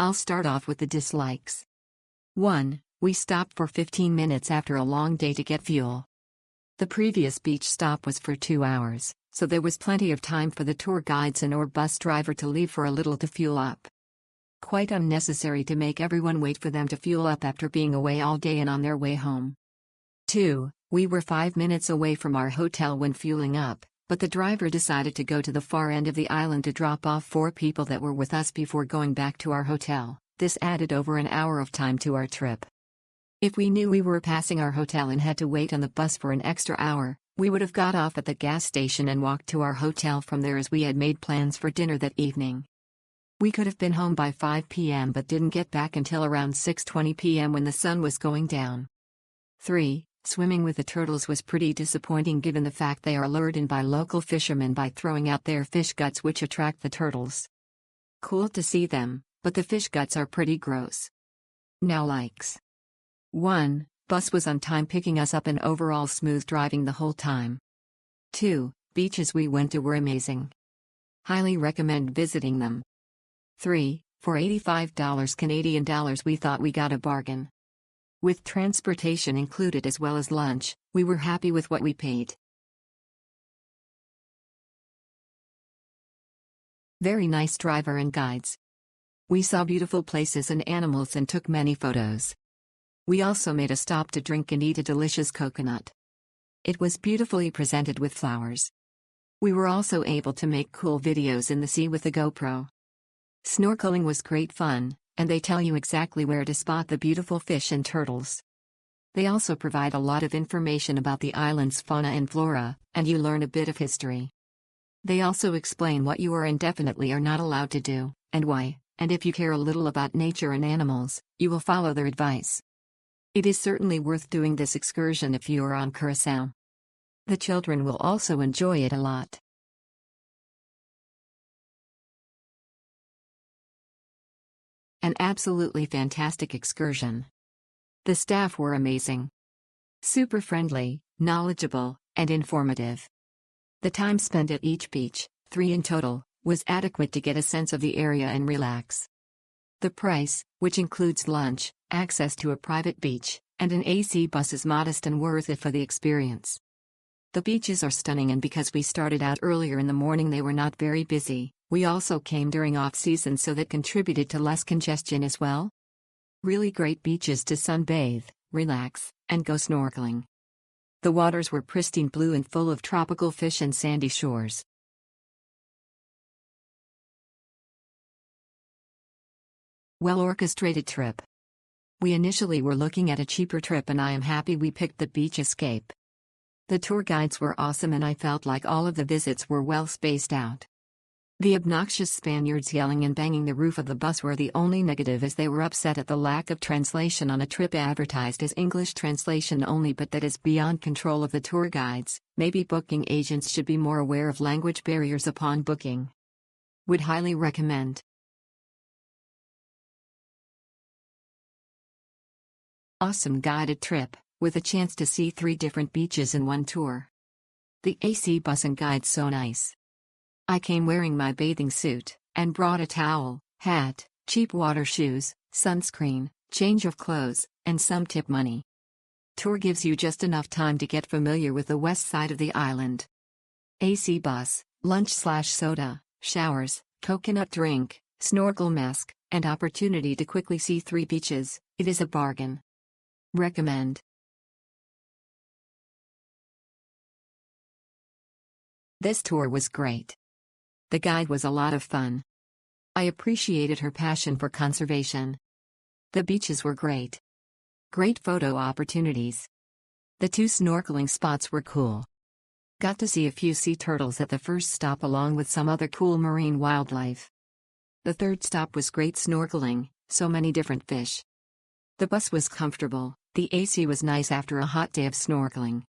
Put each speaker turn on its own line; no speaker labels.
I'll start off with the dislikes. 1. We stopped for 15 minutes after a long day to get fuel. The previous beach stop was for 2 hours, so there was plenty of time for the tour guides and/or bus driver to leave for a little to fuel up. Quite unnecessary to make everyone wait for them to fuel up after being away all day and on their way home. 2. We were 5 minutes away from our hotel when fueling up, but the driver decided to go to the far end of the island to drop off 4 people that were with us before going back to our hotel. This added over an hour of time to our trip. If we knew we were passing our hotel and had to wait on the bus for an extra hour, we would have got off at the gas station and walked to our hotel from there, as we had made plans for dinner that evening. We could have been home by 5 p.m. but didn't get back until around 6:20 p.m. when the sun was going down. 3. Swimming with the turtles was pretty disappointing given the fact they are lured in by local fishermen by throwing out their fish guts, which attract the turtles. Cool to see them, but the fish guts are pretty gross. Now likes. 1. Bus was on time picking us up and overall smooth driving the whole time. 2. Beaches we went to were amazing. Highly recommend visiting them. 3. For $85 Canadian dollars we thought we got a bargain. With transportation included as well as lunch, we were happy with what we paid. Very nice driver and guides. We saw beautiful places and animals and took many photos. We also made a stop to drink and eat a delicious coconut. It was beautifully presented with flowers. We were also able to make cool videos in the sea with a GoPro. Snorkeling was great fun, and they tell you exactly where to spot the beautiful fish and turtles. They also provide a lot of information about the island's fauna and flora, and you learn a bit of history. They also explain what you are and definitely are not allowed to do, and why, and if you care a little about nature and animals, you will follow their advice. It is certainly worth doing this excursion if you are on Curaçao. The children will also enjoy it a lot. An absolutely fantastic excursion. The staff were amazing. Super friendly, knowledgeable, and informative. The time spent at each beach, 3 in total, was adequate to get a sense of the area and relax. The price, which includes lunch, access to a private beach, and an AC bus, is modest and worth it for the experience. The beaches are stunning, and because we started out earlier in the morning they were not very busy. We also came during off-season, so that contributed to less congestion as well. Really great beaches to sunbathe, relax, and go snorkeling. The waters were pristine blue and full of tropical fish and sandy shores. Well-orchestrated trip. We initially were looking at a cheaper trip, and I am happy we picked the Beach Escape. The tour guides were awesome, and I felt like all of the visits were well spaced out. The obnoxious Spaniards yelling and banging the roof of the bus were the only negative, as they were upset at the lack of translation on a trip advertised as English translation only, but that is beyond control of the tour guides. Maybe booking agents should be more aware of language barriers upon booking. Would highly recommend. Awesome guided trip, with a chance to see 3 different beaches in one tour. The AC bus and guide so nice. I came wearing my bathing suit, and brought a towel, hat, cheap water shoes, sunscreen, change of clothes, and some tip money. Tour gives you just enough time to get familiar with the west side of the island. AC bus, lunch/soda, showers, coconut drink, snorkel mask, and opportunity to quickly see 3 beaches. It is a bargain. Recommend. This tour was great. The guide was a lot of fun. I appreciated her passion for conservation. The beaches were great. Great photo opportunities. The 2 snorkeling spots were cool. Got to see a few sea turtles at the first stop along with some other cool marine wildlife. The 3rd stop was great snorkeling, so many different fish. The bus was comfortable, the AC was nice after a hot day of snorkeling.